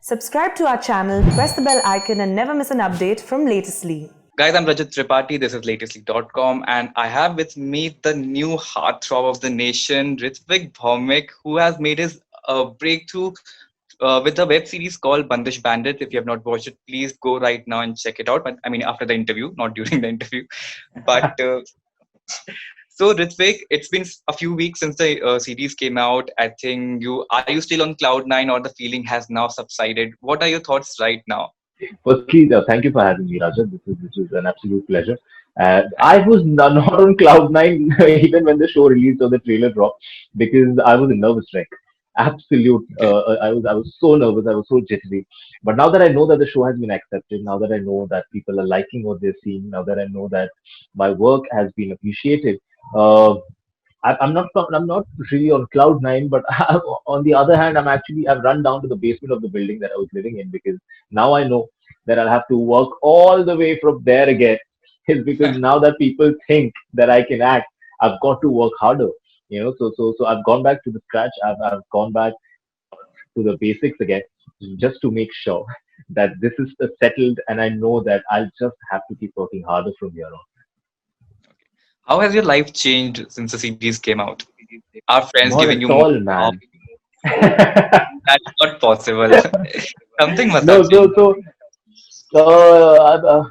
Subscribe to our channel, press the bell icon, and never miss an update from Latestly. Guys, I'm Rajat Tripathi. This is latestly.com, and I have with me the new heartthrob of the nation, Ritwik Bhowmik, who has made his breakthrough with a web series called Bandish Bandits. If you have not watched it, please go right now and check it out. But I mean, after the interview, not during the interview. But so, Ritwik, it's been a few weeks since the series came out. I think you still on cloud nine, or the feeling has now subsided? What are your thoughts right now? Firstly, thank you for having me, Rajat. This is an absolute pleasure. I Thank was not on cloud nine even when the show released or the trailer dropped because I was a nervous wreck. Absolute. you. I was so nervous. I was so jittery. But now that I know that the show has been accepted, now that I know that people are liking what they're seeing, now that I know that my work has been appreciated, uh, I'm not really on cloud nine, but on the other hand, I've run down to the basement of the building that I was living in because now I know that I'll have to work all the way from there again. Is because now that people think that I can act, I've got to work harder. So I've gone back to the scratch. I've gone back to the basics again, just to make sure that this is settled, and I know that I'll just have to keep working harder from here on. How has your life changed since the series came out? Are friends Not giving at you more all, love? man. That's not possible. Something must have No, so changed. so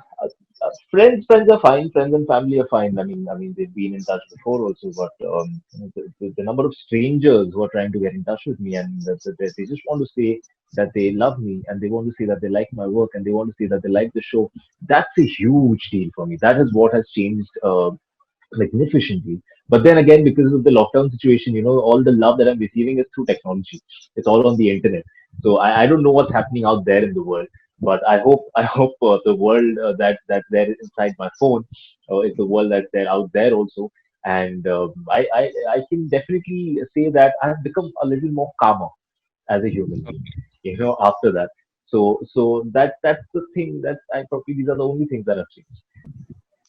friends are fine. Friends and family are fine. I mean, they've been in touch before also, but the number of strangers who are trying to get in touch with me and they just want to say that they love me and they want to say that they like my work and they want to say that they like the show. That's a huge deal for me. That is what has changed magnificently. But then again, because of the lockdown situation, all the love that I'm receiving is through technology. It's all on the internet. So I don't know what's happening out there in the world, but I hope the world that's there inside my phone is the world that's there out there also. And I can definitely say that I've become a little more calmer as a human being. After that. So that's the thing that I probably these are the only things that have changed.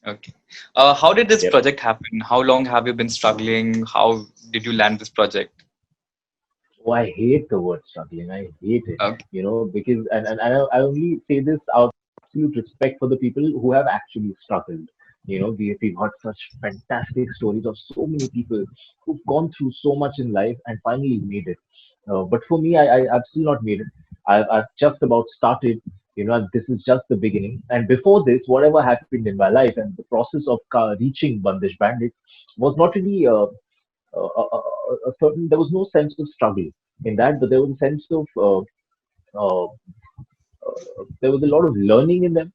Okay. How did this Yep. project happen? How long have you been struggling? How did you land this project? Oh, I hate the word struggling. I hate it. Okay. Because and I only say this out of absolute respect for the people who have actually struggled. We've got such fantastic stories of so many people who've gone through so much in life and finally made it. But for me, I've still not made it. I've just about started. This is just the beginning. And before this, whatever happened in my life and the process of reaching Bandish Bandits was not really a certain. There was no sense of struggle in that, but there was a sense of there was a lot of learning in them.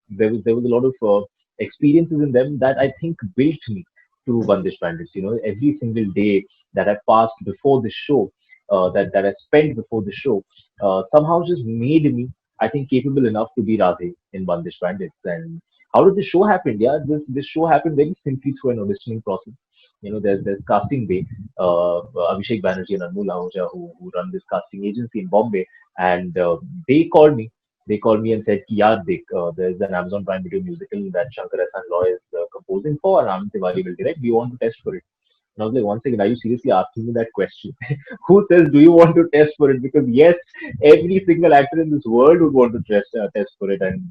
There was a lot of experiences in them that I think built me to Bandish Bandits. Every single day that I passed before the show, that I spent before the show, somehow just made me, I think, capable enough to be Radhe in Bandish Bandits. And how did the show happen? Yeah, this show happened very simply through an auditioning process. There's casting bay, Abhishek Banerjee and Anmol Ahuja who run this casting agency in Bombay, and they called me and said, कि यार देख, there's an Amazon Prime Video musical that Shankar Ehsaan Loy is composing for, and Anand Tiwari will direct. Do you want to test for it? And I was like, one second, are you seriously asking me that question? Who says, do you want to test for it? Because yes, every single actor in this world would want to test for it, and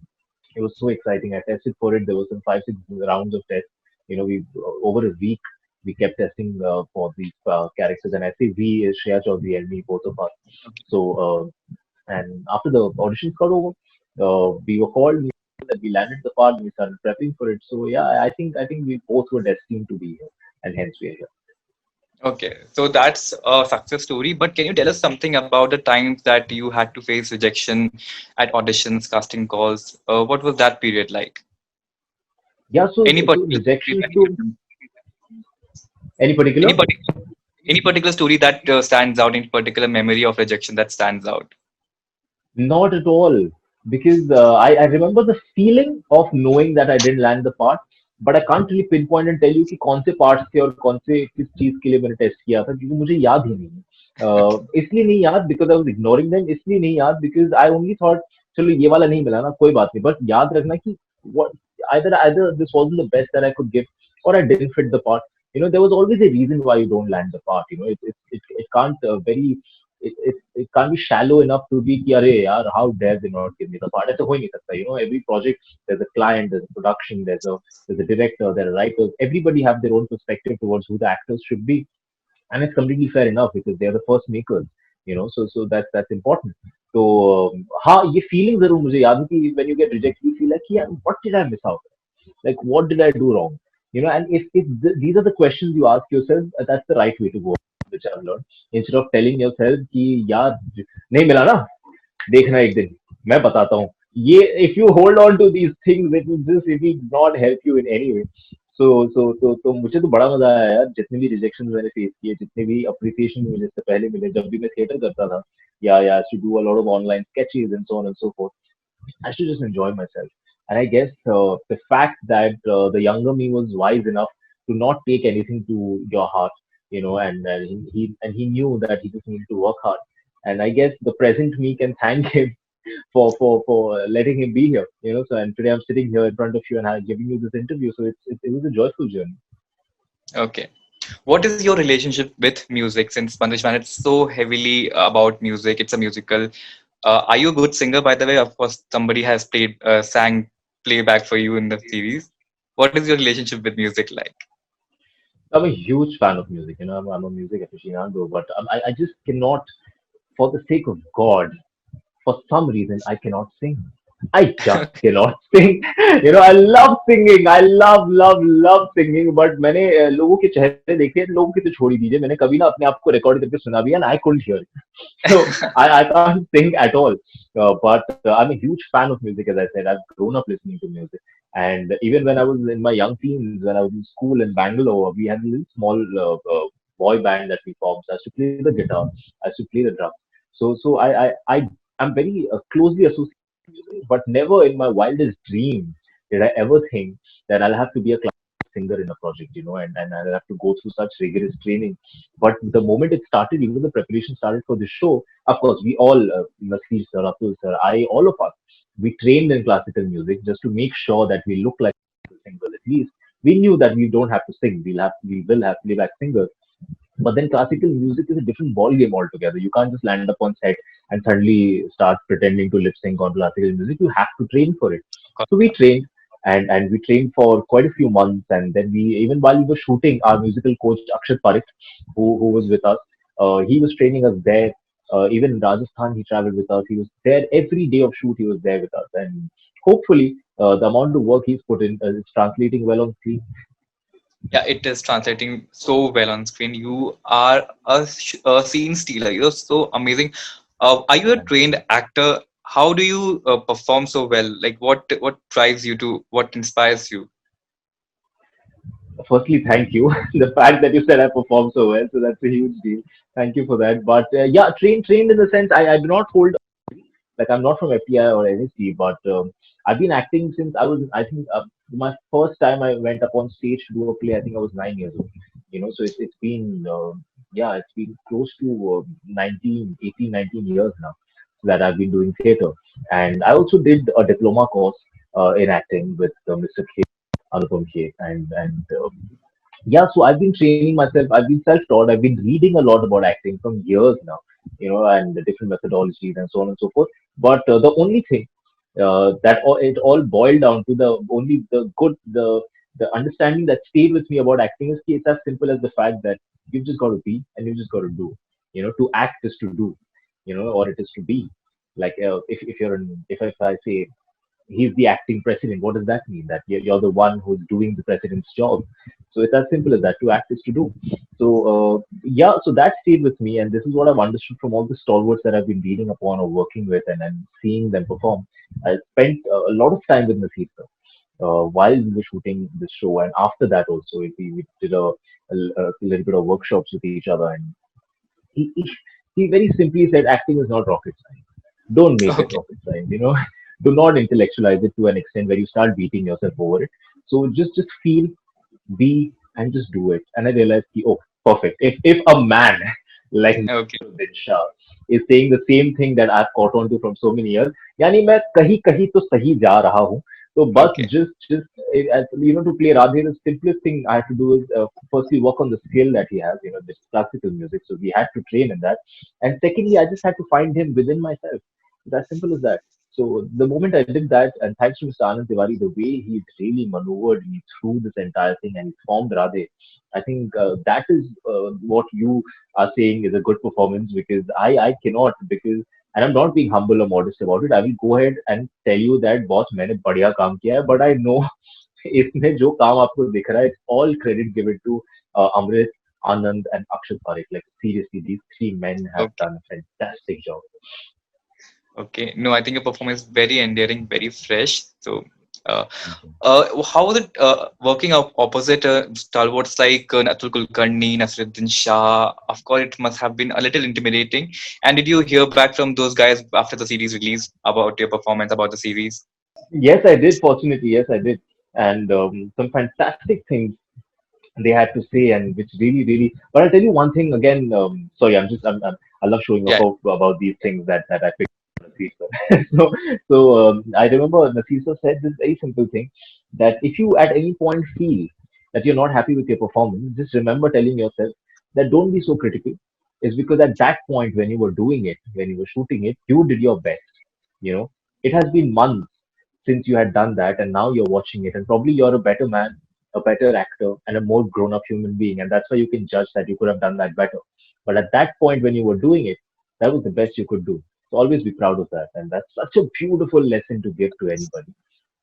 it was so exciting. I tested for it. There was some 5, 6 rounds of tests. We over a week we kept testing for these characters, and I say we is Shreya Chaudhary and me, both of us. So. And after the auditions got over, we were called. We that we landed the part. We started prepping for it. So yeah, I think we both were destined to be here, and hence we are here. Okay. So that's a success story. But can you tell us something about the times that you had to face rejection at auditions, casting calls? What was that period like? Yeah. So Any so particular story rejections that you to can, any any particular? particular any particular story that stands out, any particular memory of rejection that stands out? Not at all, because I remember the feeling of knowing that I didn't land the part, but I can't really pinpoint and tell you कि कौन से parts थे और कौन से किस चीज के लिए मैंने टेस्ट किया था क्योंकि मुझे याद ही नहीं है। इसलिए नहीं याद because I was ignoring them, इसलिए नहीं याद because I only thought चलो ये वाला नहीं मिला ना कोई बात नहीं, but याद रखना कि what either this wasn't the best that I could give or I didn't fit the part. There was always a reason why you don't land the part. It can't very it can't be shallow enough to be कि अरे यार how dare they not give me the part. ऐसा हो ही नहीं सकता. Every project there's a client, there's a production, there's a director, there are writers. Everybody have their own perspective towards who the actors should be, and it's completely fair enough because they're the first makers. So that's important. So हाँ ये feeling जरूर मुझे याद है कि when you get rejected you feel like yeah, what did I miss out? Like what did I do wrong? And if these are the questions you ask yourself, that's the right way to go, which I've learned. Instead of telling yourself कि यार नहीं मिला ना, देखना एक दिन मैं बताता हूँ. ये if you hold on to these things it will not help you in any way. तो मुझे तो बड़ा मजा आया यार, जितने भी रिजेक्शन मैंने फेस किए, जितने भी अप्रिसिएशन मुझे इससे पहले मिले, जब भी मैं थिएटर करता था, या to do a lot of online sketches and so on and so forth. I used to just enjoy myself. And I guess the fact that the younger me was wise enough to not take anything to your heart, and he knew that he just needed to work hard. And I guess the present me can thank him for letting him be here. So and today I'm sitting here in front of you and I'm giving you this interview. So it was a joyful journey. Okay. What is your relationship with music? Since Bandish Bandits is so heavily about music, it's a musical. Are you a good singer, by the way? Of course, somebody has sang playback for you in the series. What is your relationship with music like? I'm a huge fan of music. I'm a music aficionado, but I just cannot, for the sake of God, for some reason I cannot sing. I just cannot sing. I love singing. I love singing. But मैंने लोगों के चेहरे देखे, लोगों की तो छोड़ ही दीजिए. मैंने कभी ना अपने आप को रिकॉर्ड करके सुना भी, and I couldn't hear it. So I can't sing at all. But I'm a huge fan of music, as I said. I've grown up listening to music. And even when I was in my young teens, when I was in school in Bangalore, we had a little small boy band that we formed. So I used to play the guitar. I used to play the drum. So I'm very closely associated with music, but never in my wildest dreams did I ever think that I'll have to be a classical singer in a project, and I'll have to go through such rigorous training. But the moment it started, even the preparation started for this show, of course, we all, Nasir sir, Atul sir, all of us, we trained in classical music just to make sure that we look like singers at least. We knew that we don't have to sing. We will have playback singers. But then classical music is a different ball game altogether. You can't just land up on set and suddenly start pretending to lip sync on classical music. You have to train for it. So we trained, and we trained for quite a few months. And then even while we were shooting, our musical coach Akshat Parikh, who was with us, he was training us there. Even in Rajasthan, he traveled with us. He was there every day of shoot. He was there with us, and hopefully, the amount of work he's put in is translating well on screen. Yeah, it is translating so well on screen. You are a scene stealer. You're so amazing. Are you a trained actor? How do you perform so well? Like, what drives you to? What inspires you? Firstly, thank you. The fact that you said I performed so well, so that's a huge deal. Thank you for that. But yeah, trained in the sense I do not hold, like I'm not from FTI or NSC, but I've been acting since I was, I think, my first time I went up on stage to do a play, I think I was 9 years old. So it's been, yeah, it's been close to 19, 18, 19 years now that I've been doing theater. And I also did a diploma course in acting with Mr. K, Anupam K. And yeah, so I've been training myself. I've been self-taught. I've been reading a lot about acting from years now, and the different methodologies and so on and so forth. But the only thing it all boiled down to the understanding that stayed with me about acting is it's as simple as the fact that you've just got to be and you've just got to do. To act is to do, or it is to be. Like if I say he's the acting president. What does that mean? That you're the one who's doing the president's job. So it's as simple as that. To act is to do. So yeah, so that stayed with me, and this is what I've understood from all the stalwarts that I've been reading upon or working with, and seeing them perform. I spent a lot of time with Nasir sir, while we were shooting this show, and after that also we did a little bit of workshops with each other, and he, he he very simply said, acting is not rocket science. Don't make it Okay. rocket science. Do not intellectualize it to an extent where you start beating yourself over it. So just feel, be, and just do it. And I realized, oh, perfect. If a man like Okay. Nasruddin Shah is saying the same thing that I've caught on to from so many years, यानी मैं कहीं कहीं तो सही जा रहा हूँ. So, but Okay. to play Radhe, the simplest thing I had to do is firstly work on the skill that he has, this classical music. So we had to train in that, and secondly, I just had to find him within myself. It's as simple as that. So the moment I did that, and thanks to Mr. Anand Tiwari, the way he really maneuvered me through this entire thing and formed Radhe, I think that is what you are saying is a good performance, because I cannot, because and I'm not being humble or modest about it. I will go ahead and tell you that boss मैंने बढ़िया काम किया है, but I know इसमें जो काम आपको दिख रहा है, it's all credit given to Amrit, Anand, and Akshat Parekh. Like seriously, these three men have Okay. done a fantastic job. Okay. No, I think your performance is very endearing, very fresh. So, uh, Thank you. how was it working up opposite stalwarts like Atul Kulkarni, Nasruddin Shah? Of course, it must have been a little intimidating. And did you hear back from those guys after the series release about your performance, about the series? Yes, I did. Fortunately, yes, I did, and some fantastic things they had to say, and which really, really. But I'll tell you one thing again. Sorry, I love showing off Yeah. about these things that I picked on Nasir. I remember Nasir said this very simple thing, that if you at any point feel that you're not happy with your performance, just remember telling yourself that don't be so critical. It's because at that point when you were doing it, when you were shooting it, you did your best. You know, it has been months since you had done that, and now you're watching it, and probably you're a better man, a better actor, and a more grown-up human being, and that's why you can judge that you could have done that better. But at that point when you were doing it, that was the best you could do. So always be proud of that, and that's such a beautiful lesson to give to anybody.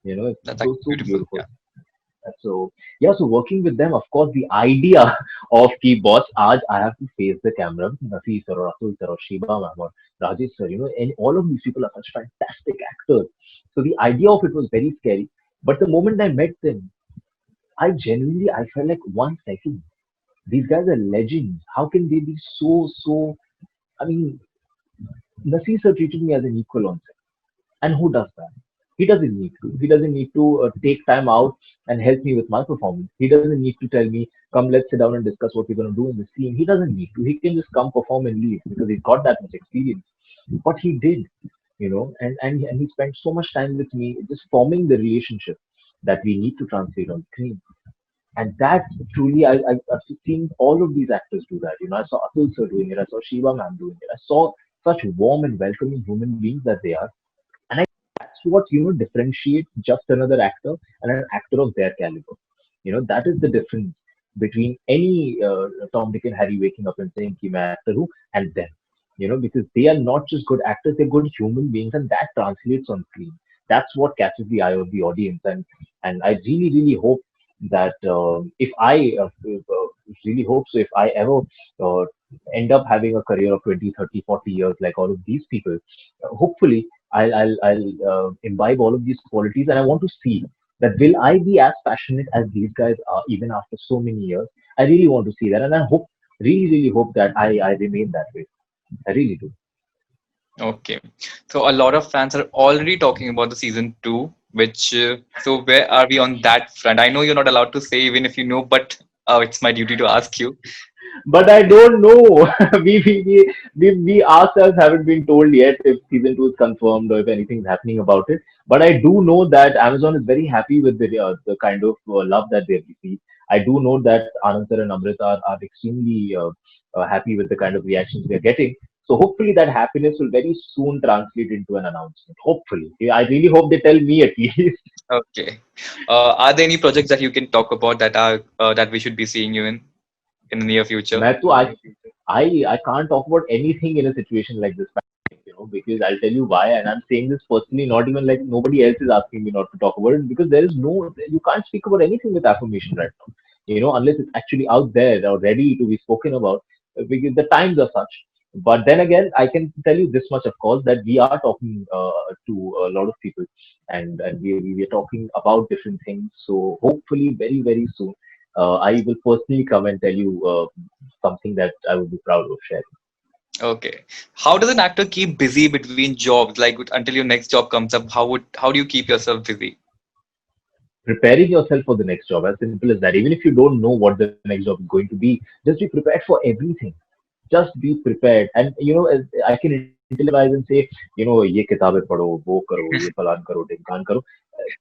It's That's so actually so beautiful. beautiful. Yeah. So yeah, so working with them, of course, the idea of key boss, आज I have to face the camera with Nafi sir or Atul sir or Shiba ma'am or Rajesh sir, and all of these people are such fantastic actors. So the idea of it was very scary. But the moment I met them, I felt like 1 second. These guys are legends. How can they be so? I mean, Nafi sir treated me as an equal on. And who does that? He doesn't need to. He doesn't need to take time out and help me with my performance. He doesn't need to tell me, come, let's sit down and discuss what we're going to do in the scene. He doesn't need to. He can just come perform and leave because he's got that much experience. But he did, and he spent so much time with me just forming the relationship that we need to translate on screen. And that truly, I've seen all of these actors do that. I saw Atul sir doing it. I saw Shiva ma'am doing it. I saw such warm and welcoming human beings that they are. And that's what differentiates just another actor and an actor of their caliber. That is the difference between any Tom, Dick, and Harry waking up and saying "Ki main actor hu" and them. Because they are not just good actors; they're good human beings, and that translates on screen. That's what catches the eye of the audience, and I really, really hope that if I really hope so, if I ever uh, end up having a career of 20, 30, 40 years like all of these people, hopefully I'll imbibe all of these qualities, and I want to see that will I be as passionate as these guys are even after so many years. I really want to see that, and I hope, really, really hope that I remain that way. I really do. Okay. So a lot of fans are already talking about the season two, which so where are we on that front? I know you're not allowed to say even if you know, but it's my duty to ask you. But I don't know. We ourselves haven't been told yet if season two is confirmed or if anything's happening about it. But I do know that Amazon is very happy with the kind of love that they've received. I do know that Anand sir and Amrit are extremely happy with the kind of reactions we are getting. So hopefully that happiness will very soon translate into an announcement. Hopefully, I really hope they tell me at least. Okay. Are there any projects that you can talk about that are that we should be seeing you in the near future? मैं तो I can't talk about anything in a situation like this, because I'll tell you why, and I'm saying this personally, not even like nobody else is asking me not to talk about it, because there is no, you can't speak about anything with affirmation right now, unless it's actually out there or ready to be spoken about, because the times are such. But then again, I can tell you this much, of course, that we are talking to a lot of people, and we are talking about different things. So hopefully, very, very soon, I will personally come and tell you something that I would be proud of sharing. Okay. How does an actor keep busy between jobs, like until your next job comes up? How do you keep yourself busy? Preparing yourself for the next job, as simple as that. Even if you don't know what the next job is going to be, just be prepared for everything. Just be prepared. And I can incentivize and say, ये किताबें पढ़ो, वो करो, ये फलान करो, ढिमकान करो.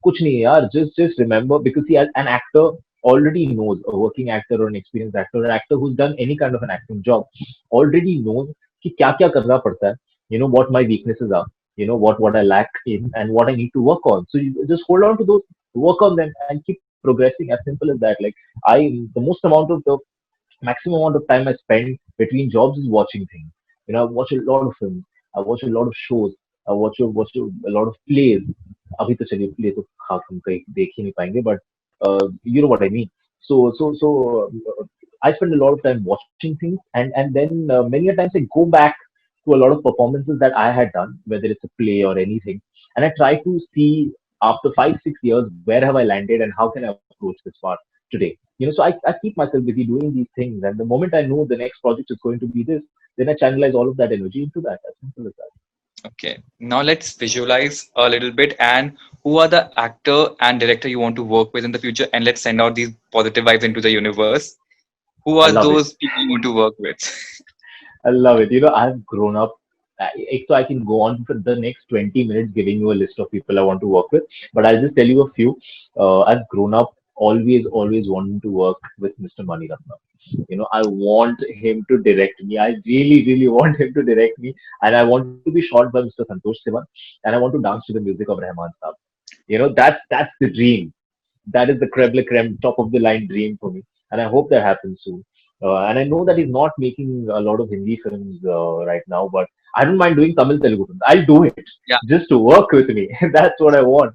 कुछ नहीं यार. Just remember, because see, as an actor already knows, a working actor or an experienced actor, or an actor who's done any kind of an acting job, already knows कि क्या क्या करना पड़ता है. What my weaknesses are. What I lack in and what I need to work on. So you just hold on to those, work on them, and keep progressing. As simple as that. Like the most amount of the maximum amount of time I spend between jobs is watching things. I watch a lot of films. I watch a lot of shows. I watch a lot of plays. अभी तो चलिए play तो खास हम कहीं देख ही नहीं पाएंगे, but you know what I mean. So I spend a lot of time watching things, and then many a times I go back to a lot of performances that I had done, whether it's a play or anything, and I try to see after 5 6 years where have I landed and how can I approach this part today. So I keep myself busy doing these things, and the moment I know the next project is going to be this, then I channelize all of that energy into that. As simple as that. Okay, now let's visualize a little bit and who are the actor and director you want to work with in the future, and let's send out these positive vibes into the universe. Who I are love it. those people you want to work with? I love it. I've grown up. So I can go on for the next 20 minutes giving you a list of people I want to work with, but I'll just tell you a few. I've grown up always wanting to work with Mr. Maniratnam. I want him to direct me. I really want him to direct me, and I want to be shot by Mr. Santosh Sivan, and I want to dance to the music of Rahman Saab. That's the dream. That is the creme de creme, top of the line dream for me, and I hope that happens soon. And I know that he's not making a lot of Hindi films right now, but I don't mind doing Tamil Telugu films. I'll do it Yeah. just to work with me. That's what I want.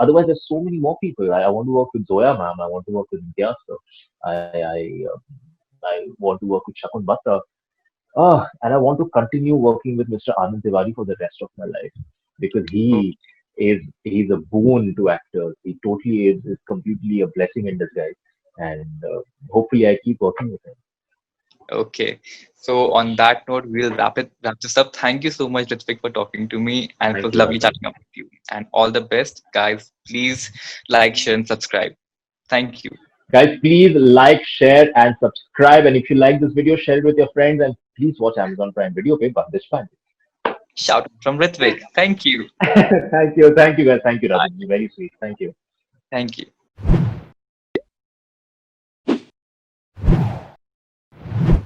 Otherwise, there's so many more people. I want to work with Zoya ma'am. I want to work with Imtiaz sir. I want to work with Shakun Batra. And I want to continue working with Mr. Anand Tiwari for the rest of my life, because Oh, he's a boon to actors. He totally is completely a blessing in disguise, and hopefully I keep working with him. okay. So on that note, we'll wrap this up. Thank you so much, Ritwik, for talking to me, and it Thank was you, lovely Rajiv. chatting up with you. And all the best, guys. Please like, share, and subscribe. Thank you. Guys, please like, share, and subscribe. And if you like this video, share it with your friends, and please watch Amazon Prime Video. Okay, Bandish Bandits. Shout out from Ritwik. Thank you. Thank you, guys. Thank you, Bye. Rajiv. Very sweet. Thank you. Thank you.